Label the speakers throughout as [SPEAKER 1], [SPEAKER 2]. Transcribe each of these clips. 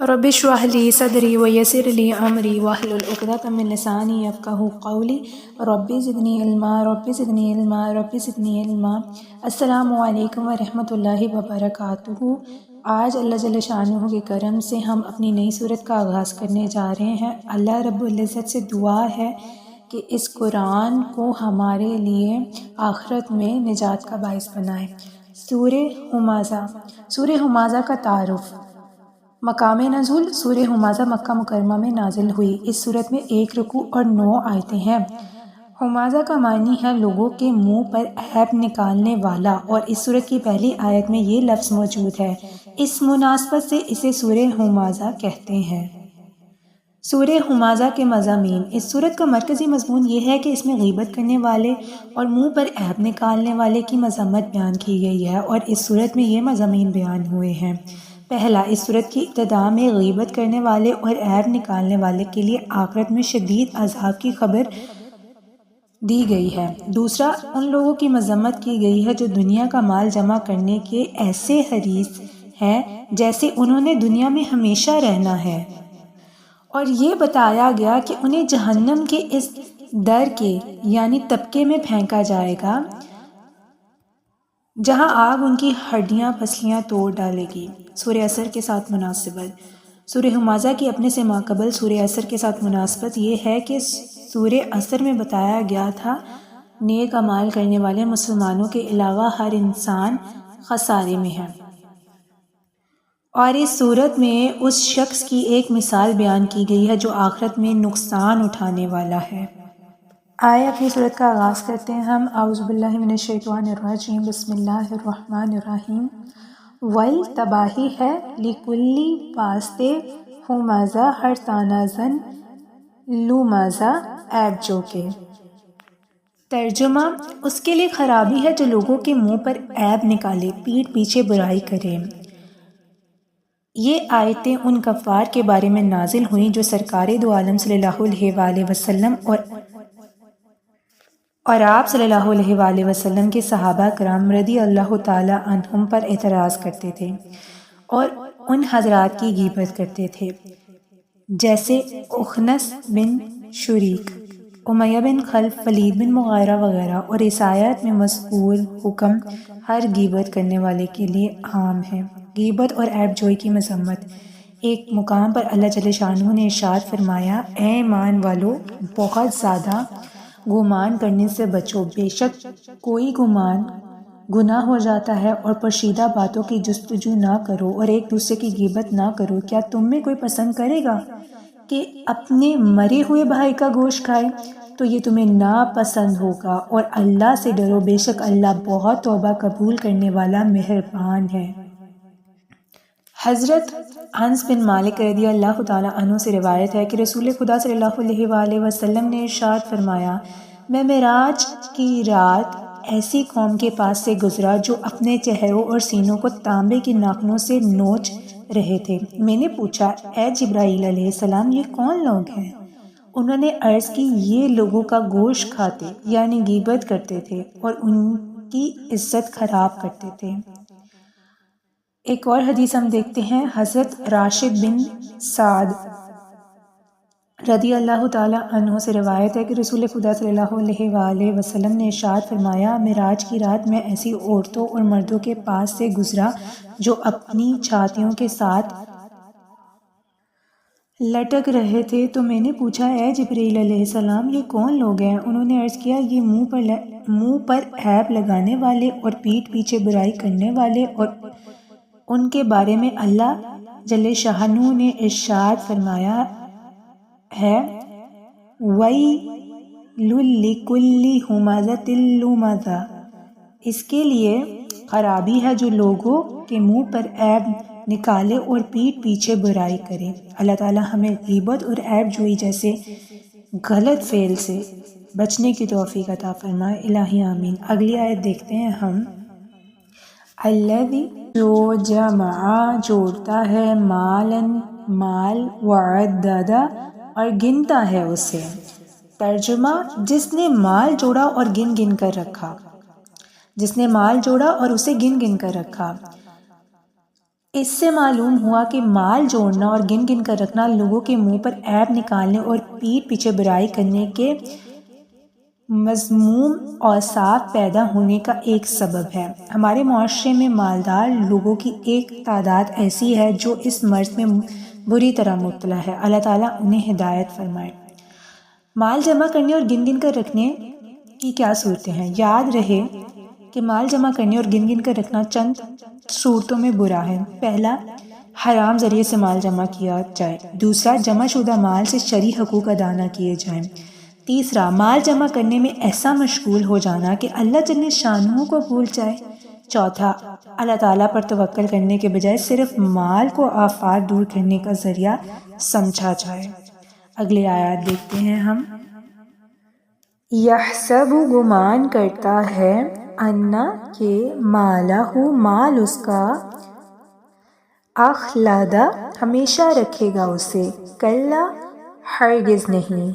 [SPEAKER 1] رب اشرح لي صدري ويسر لي امري واحلل عقدة من لساني يفقهوا قولي رب زدني علما رب زدنی علما رب زدنی علما۔ السلام علیکم ورحمۃ اللہ وبرکاتہ۔ آج اللہ جل شانہ کے کرم سے ہم اپنی نئی صورت کا آغاز کرنے جا رہے ہیں۔ اللہ رب العزت سے دعا ہے کہ اس قرآن کو ہمارے لیے آخرت میں نجات کا باعث بنائے۔ سورہ ہمازہ۔ سورہ ہمازہ کا تعارف۔ مقام نزول۔ سورہ ہمازہ مکہ مکرمہ میں نازل ہوئی۔ اس صورت میں 1 رکوع اور 9 آیتیں ہیں۔ ہمازہ کا معنی ہے لوگوں کے منہ پر عیب نکالنے والا، اور اس صورت کی پہلی آیت میں یہ لفظ موجود ہے۔ اس مناسبت سے اسے سورہ ہمازہ کہتے ہیں۔ سورہ ہمازہ کے مضامین۔ اس صورت کا مرکزی مضمون یہ ہے کہ اس میں غیبت کرنے والے اور منہ پر عیب نکالنے والے کی مذمت بیان کی گئی ہے، اور اس صورت میں یہ مضامین بیان ہوئے ہیں۔ پہلا، اس صورت کی ابتدا میں غیبت کرنے والے اور عیب نکالنے والے کے لیے آخرت میں شدید عذاب کی خبر دی گئی ہے۔ دوسرا، ان لوگوں کی مذمت کی گئی ہے جو دنیا کا مال جمع کرنے کے ایسے حریص ہیں جیسے انہوں نے دنیا میں ہمیشہ رہنا ہے، اور یہ بتایا گیا کہ انہیں جہنم کے اس در کے یعنی طبقے میں پھینکا جائے گا جہاں آگ ان کی ہڈیاں پسلیاں توڑ ڈالے گی۔ سورہ عصر کے ساتھ مناسبت۔ سورہ ہمازہ کی اپنے سے ماقبل سورہ عصر کے ساتھ مناسبت یہ ہے کہ سورہ عصر میں بتایا گیا تھا نیک اعمال کرنے والے مسلمانوں کے علاوہ ہر انسان خسارے میں ہے، اور اس صورت میں اس شخص کی ایک مثال بیان کی گئی ہے جو آخرت میں نقصان اٹھانے والا ہے۔ آئے اپنی صورت کا آغاز کرتے ہیں ہم۔ اعوذ باللہ من الشیطان الرجیم، بسم اللہ الرحمن الرحیم۔ ویل تباہی ہے لکلی واسطے ہمازہ ہر تانہ زن لومازہ عیب جو کے۔ ترجمہ، اس کے لیے خرابی ہے جو لوگوں کے منہ پر عیب نکالے، پیٹھ پیچھے برائی کرے۔ یہ آیتیں ان کفار کے بارے میں نازل ہوئیں جو سرکار دو عالم صلی اللہ علیہ وآلہ وسلم اور آپ صلی اللہ علیہ وآلہ وسلم کے صحابہ کرام رضی اللہ تعالی عنہم پر اعتراض کرتے تھے اور ان حضرات کی غیبت کرتے تھے، جیسے اخنس بن شریک، امیہ بن خلف، ولید بن مغیرہ وغیرہ، اور اس آیت میں مذکور حکم ہر غیبت کرنے والے کے لیے عام ہے۔ غیبت اور عیب جوئی کی مذمت۔ ایک مقام پر اللہ جل شانہ نے ارشاد فرمایا، اے ایمان والو، بہت زیادہ گمان کرنے سے بچو، بے شک کوئی گمان گناہ ہو جاتا ہے، اور پوشیدہ باتوں کی جستجو نہ کرو اور ایک دوسرے کی غیبت نہ کرو۔ کیا تم میں کوئی پسند کرے گا کہ اپنے مرے ہوئے بھائی کا گوشت کھائے؟ تو یہ تمہیں ناپسند ہوگا، اور اللہ سے ڈرو، بے شک اللہ بہت توبہ قبول کرنے والا مہربان ہے۔ حضرت انس بن مالک رضی اللہ تعالیٰ عنہ سے روایت ہے کہ رسول خدا صلی اللہ علیہ وآلہ وسلم نے ارشاد فرمایا، میں معراج کی رات ایسی قوم کے پاس سے گزرا جو اپنے چہروں اور سینوں کو تانبے کی ناخنوں سے نوچ رہے تھے۔ میں نے پوچھا، اے جبرائیل علیہ السلام، یہ کون لوگ ہیں؟ انہوں نے عرض کی، یہ لوگوں کا گوشت کھاتے یعنی غیبت کرتے تھے اور ان کی عزت خراب کرتے تھے۔ ایک اور حدیث ہم دیکھتے ہیں۔ حضرت راشد بن سعد رضی اللہ تعالیٰ عنہ سے روایت ہے کہ رسول خدا صلی اللہ علیہ وآلہ وسلم نے ارشاد فرمایا، معراج کی رات میں ایسی عورتوں اور مردوں کے پاس سے گزرا جو اپنی چھاتیوں کے ساتھ لٹک رہے تھے، تو میں نے پوچھا، اے جبرائیل علیہ السلام، یہ کون لوگ ہیں؟ انہوں نے عرض کیا، یہ منہ پر عیب لگانے والے اور پیٹھ پیچھے برائی کرنے والے، اور ان کے بارے میں اللہ جل شانہ نے ارشاد فرمایا ہے، وَيْلٌ لِّكُلِّ ہُمَزَةٍ لُّمَزَةٍ۔ اس کے لیے خرابی ہے جو لوگوں کے منہ پر عیب نکالے اور پیٹھ پیچھے برائی کرے۔ اللہ تعالیٰ ہمیں غیبت اور عیب جوئی جیسے غلط فعل سے بچنے کی توفیق عطا فرمائے، الہی آمین۔ اگلی آیت دیکھتے ہیں ہم۔ الذی، جو جمع جوڑتا ہے، مال، وعددہ، اور گنتا ہے اسے۔ ترجمہ، جس نے مال جوڑا اور گن گن کر رکھا۔ جس نے مال جوڑا اور اسے گن گن کر رکھا۔ اس سے معلوم ہوا کہ مال جوڑنا اور گن گن کر رکھنا لوگوں کے منہ پر عیب نکالنے اور پیٹھ پیچھے برائی کرنے کے مذموم اوصاف پیدا ہونے کا ایک سبب ہے۔ ہمارے معاشرے میں مالدار لوگوں کی ایک تعداد ایسی ہے جو اس مرض میں بری طرح مبتلا ہے۔ اللہ تعالیٰ انہیں ہدایت فرمائے۔ مال جمع کرنے اور گن گن کر رکھنے کی کیا صورتیں ہیں؟ یاد رہے کہ مال جمع کرنے اور گن گن کر رکھنا چند صورتوں میں برا ہے۔ پہلا، حرام ذریعے سے مال جمع کیا جائے۔ دوسرا، جمع شدہ مال سے شرعی حقوق ادا نہ کیے جائیں۔ تیسرا، مال جمع کرنے میں ایسا مشغول ہو جانا کہ اللہ جل شانہ کو بھول جائے۔ چوتھا، اللہ تعالیٰ پر توکل کرنے کے بجائے صرف مال کو آفات دور کرنے کا ذریعہ سمجھا جائے۔ اگلی آیات دیکھتے ہیں ہم۔ یحسب، گمان کرتا ہے، انا، کہ مالہ، مال اس کا، اخلدہ، ہمیشہ رکھے گا اسے، کلا، ہرگز نہیں،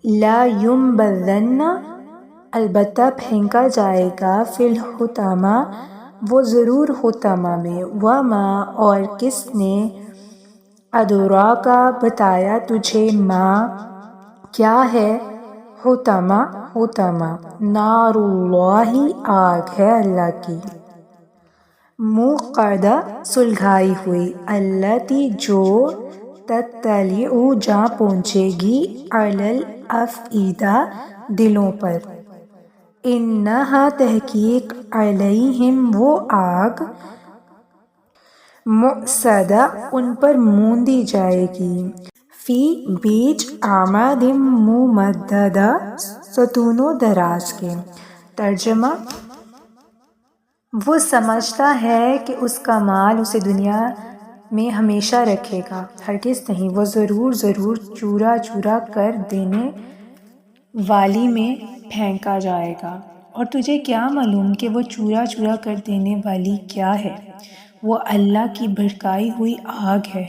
[SPEAKER 1] لا ینبذن، البتہ پھینکا جائے گا، فی الحطمہ، وہ ضرور حطمہ میں، وما، اور کس نے، ادراک، بتایا تجھے، ما، کیا ہے، حطمہ، حطمہ، نار اللہ، آگ ہے اللہ کی، موقدہ، سلگائی ہوئی، التی، جو، تطلع، جا پہنچے گی، علی الافئدہ، دلوں پر، انہا، تحقیق، علیہم، وہ آگ، مؤصدہ، ان پر موندی جائے گی، فی، بیچ، اماد ممددہ، ستونوں دراز کے۔ ترجمہ، وہ سمجھتا ہے کہ اس کا مال اسے دنیا میں ہمیشہ رکھے گا، ہرگز نہیں، وہ ضرور ضرور چورا چورا کر دینے والی میں پھینکا جائے گا۔ اور تجھے کیا معلوم کہ وہ چورا چورا کر دینے والی کیا ہے؟ وہ اللہ کی بھڑکائی ہوئی آگ ہے،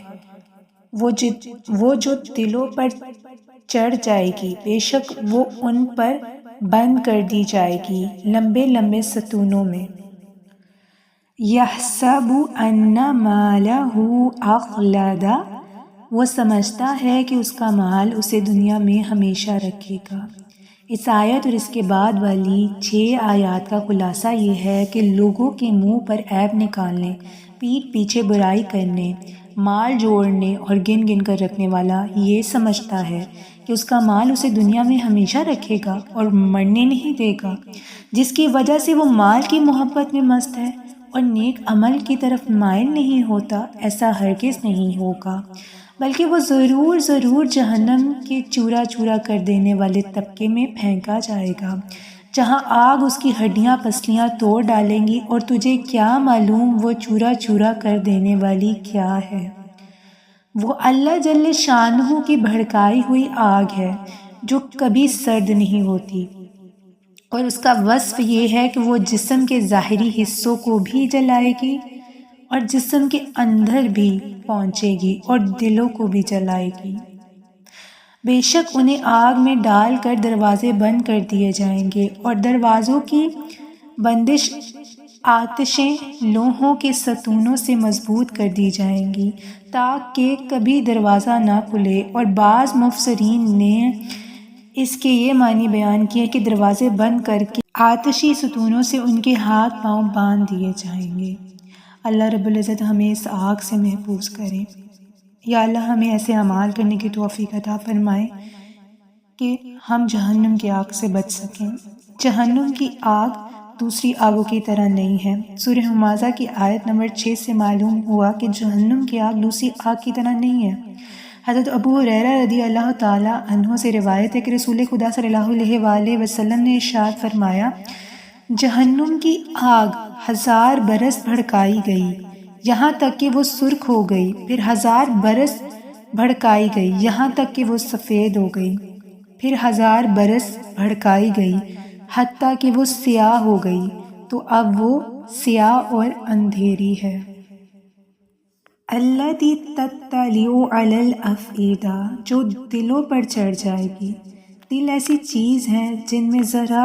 [SPEAKER 1] وہ جو دلوں پر چڑھ جائے گی، بے شک وہ ان پر بند کر دی جائے گی لمبے لمبے ستونوں میں۔ یحسب ان مالہ اخلدہ، وہ سمجھتا ہے کہ اس کا مال اسے دنیا میں ہمیشہ رکھے گا۔ اس آیت اور اس کے بعد والی 6 آیات کا خلاصہ یہ ہے کہ لوگوں کے منہ پر عیب نکالنے، پیٹھ پیچھے برائی کرنے، مال جوڑنے اور گن گن کر رکھنے والا یہ سمجھتا ہے کہ اس کا مال اسے دنیا میں ہمیشہ رکھے گا اور مرنے نہیں دے گا، جس کی وجہ سے وہ مال کی محبت میں مست ہے اور نیک عمل کی طرف مائل نہیں ہوتا۔ ایسا ہرگز نہیں ہوگا، بلکہ وہ ضرور ضرور جہنم کے چورا چورا کر دینے والے طبقے میں پھینکا جائے گا، جہاں آگ اس کی ہڈیاں پسلیاں توڑ ڈالیں گی۔ اور تجھے کیا معلوم وہ چورا چورا کر دینے والی کیا ہے؟ وہ اللہ جل شانہ کی بھڑکائی ہوئی آگ ہے جو کبھی سرد نہیں ہوتی، اور اس کا وصف یہ ہے کہ وہ جسم کے ظاہری حصوں کو بھی جلائے گی اور جسم کے اندر بھی پہنچے گی اور دلوں کو بھی جلائے گی۔ بے شک انہیں آگ میں ڈال کر دروازے بند کر دیے جائیں گے، اور دروازوں کی بندش آتشیں لوہوں کے ستونوں سے مضبوط کر دی جائیں گی تاکہ کبھی دروازہ نہ کھلے۔ اور بعض مفسرین نے اس کے یہ معنی بیان کیے کہ دروازے بند کر کے آتشی ستونوں سے ان کے ہاتھ پاؤں باندھ دیے جائیں گے۔ اللہ رب العزت ہمیں اس آگ سے محفوظ کرے۔ یا اللہ ہمیں ایسے اعمال کرنے کی توفیق عطا فرمائے کہ ہم جہنم کی آگ سے بچ سکیں۔ جہنم کی آگ دوسری آگوں کی طرح نہیں ہے۔ سورہ حمازہ کی آیت نمبر 6 سے معلوم ہوا کہ جہنم کی آگ دوسری آگ کی طرح نہیں ہے۔ حضرت ابو ہریرہ رضی اللہ تعالیٰ عنہ سے روایت ہے کہ رسول خدا صلی اللہ علیہ وآلہ وسلم نے ارشاد فرمایا، جہنم کی آگ 1000 برس بھڑکائی گئی یہاں تک کہ وہ سرخ ہو گئی، پھر 1000 برس بھڑکائی گئی یہاں تک کہ وہ سفید ہو گئی، پھر 1000 برس بھڑکائی گئی حتیٰ کہ وہ سیاہ ہو گئی، تو اب وہ سیاہ اور اندھیری ہے۔ التی تطلع علی الافئدہ، جو دلوں پر چڑھ جائے گی۔ دل ایسی چیز ہے جن میں ذرا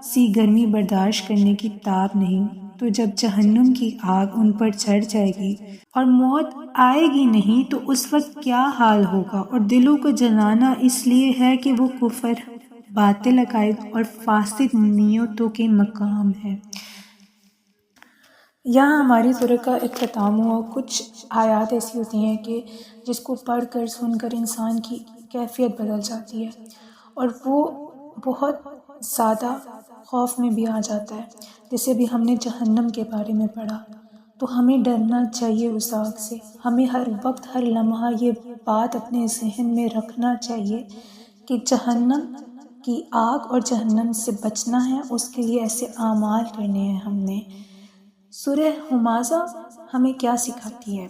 [SPEAKER 1] سی گرمی برداشت کرنے کی تاب نہیں، تو جب جہنم کی آگ ان پر چڑھ جائے گی اور موت آئے گی نہیں تو اس وقت کیا حال ہوگا۔ اور دلوں کو جلانا اس لیے ہے کہ وہ کفر، باطل عقائد اور فاسد نیتوں کے مقام ہے۔ یہاں ہماری سورہ کا اختتام ہوا۔ کچھ آیات ایسی ہوتی ہیں کہ جس کو پڑھ کر سن کر انسان کی کیفیت بدل جاتی ہے اور وہ بہت زیادہ خوف میں بھی آ جاتا ہے۔ جیسے بھی ہم نے جہنم کے بارے میں پڑھا تو ہمیں ڈرنا چاہیے اس آگ سے۔ ہمیں ہر وقت ہر لمحہ یہ بات اپنے ذہن میں رکھنا چاہیے کہ جہنم کی آگ اور جہنم سے بچنا ہے، اس کے لیے ایسے اعمال کرنے ہیں ہم نے۔ سورہ ہمازہ ہمیں کیا سکھاتی ہے؟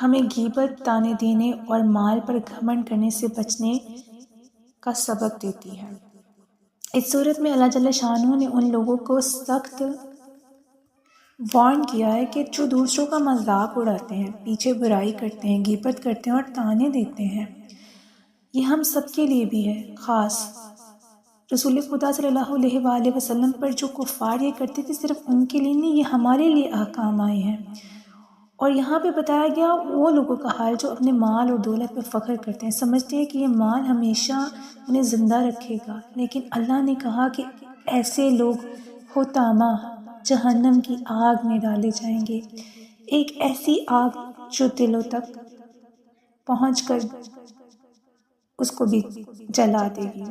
[SPEAKER 1] ہمیں غیبت، طعنے دینے اور مال پر گھمنڈ کرنے سے بچنے کا سبق دیتی ہے۔ اس صورت میں اللہ جل شانہ نے ان لوگوں کو سخت وارن کیا ہے کہ جو دوسروں کا مذاق اڑاتے ہیں، پیچھے برائی کرتے ہیں، غیبت کرتے ہیں اور طعنے دیتے ہیں، یہ ہم سب کے لیے بھی ہے۔ خاص رسول خدا صلی اللہ علیہ وآلہ وسلم پر جو کفار یہ کرتے تھے، صرف ان کے لیے نہیں، یہ ہمارے لیے احکام آئے ہیں۔ اور یہاں پہ بتایا گیا وہ لوگوں کا حال جو اپنے مال اور دولت پہ فخر کرتے ہیں، سمجھتے ہیں کہ یہ مال ہمیشہ انہیں زندہ رکھے گا، لیکن اللہ نے کہا کہ ایسے لوگ حطامہ جہنم کی آگ میں ڈالے جائیں گے، ایک ایسی آگ جو دلوں تک پہنچ کر اس کو بھی جلا دے گی۔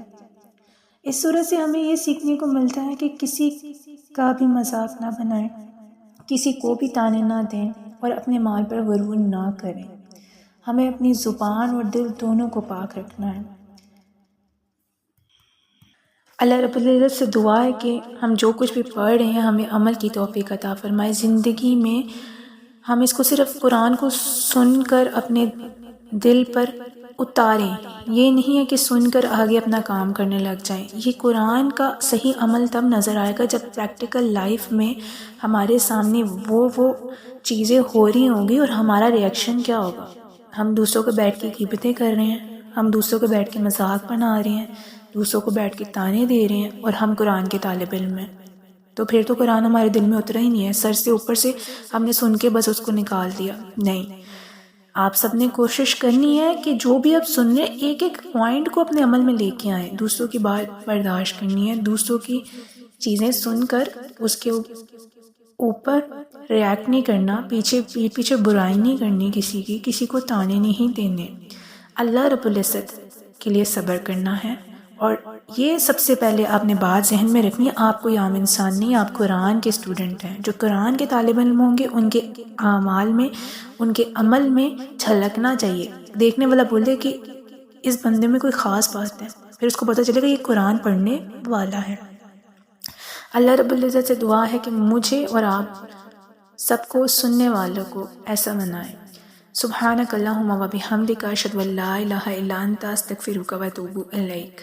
[SPEAKER 1] اس صورت سے ہمیں یہ سیکھنے کو ملتا ہے کہ کسی کا بھی مذاق نہ بنائیں، کسی کو بھی طعنے نہ دیں اور اپنے مال پر غرور نہ کریں۔ ہمیں اپنی زبان اور دل دونوں کو پاک رکھنا ہے۔ اللہ رب العزت سے دعا ہے کہ ہم جو کچھ بھی پڑھ رہے ہیں ہمیں عمل کی توفیق عطا فرمائے۔ زندگی میں ہم اس کو صرف قرآن کو سن کر اپنے دل پر اتاریں، یہ نہیں ہے کہ سن کر آگے اپنا کام کرنے لگ جائیں۔ یہ قرآن کا صحیح عمل تب نظر آئے گا جب پریکٹیکل لائف میں ہمارے سامنے وہ چیزیں ہو رہی ہوں گی اور ہمارا ریئیکشن کیا ہوگا۔ ہم دوسروں کو بیٹھ کے غیبتیں کر رہے ہیں، ہم دوسروں کو بیٹھ کے مذاق بنا رہے ہیں، دوسروں کو بیٹھ کے طعنے دے رہے ہیں اور ہم قرآن کے طالب علم ہیں، تو پھر تو قرآن ہمارے دل میں اترا ہی نہیں ہے۔ سر سے اوپر سے ہم نے سن کے بس اس کو نکال دیا، نہیں۔ آپ سب نے کوشش کرنی ہے کہ جو بھی آپ سن رہے ہیں ایک ایک پوائنٹ کو اپنے عمل میں لے کے آئیں۔ دوسروں کی بات برداشت کرنی ہے، دوسروں کی چیزیں سن کر اس کے اوپر ریاکٹ نہیں کرنا، پیچھے برائی نہیں کرنی کسی کو طعنے نہیں دینے، اللہ رب العزت کے لیے صبر کرنا ہے۔ اور یہ سب سے پہلے آپ نے بات ذہن میں رکھنی ہے، آپ کوئی عام انسان نہیں، آپ قرآن کے اسٹوڈنٹ ہیں۔ جو قرآن کے طالب علم ہوں گے ان کے اعمال میں، ان کے عمل میں جھلکنا چاہیے۔ دیکھنے والا بول دے کہ اس بندے میں کوئی خاص بات ہے، پھر اس کو پتہ چلے گا یہ قرآن پڑھنے والا ہے۔ اللہ رب العزت سے دعا ہے کہ مجھے اور آپ سب کو سننے والوں کو ایسا بنائے۔ سبحانک اللہم و بحمدک، اشہد ان لا الہ الا انت، استغفرک و اتوب الیک۔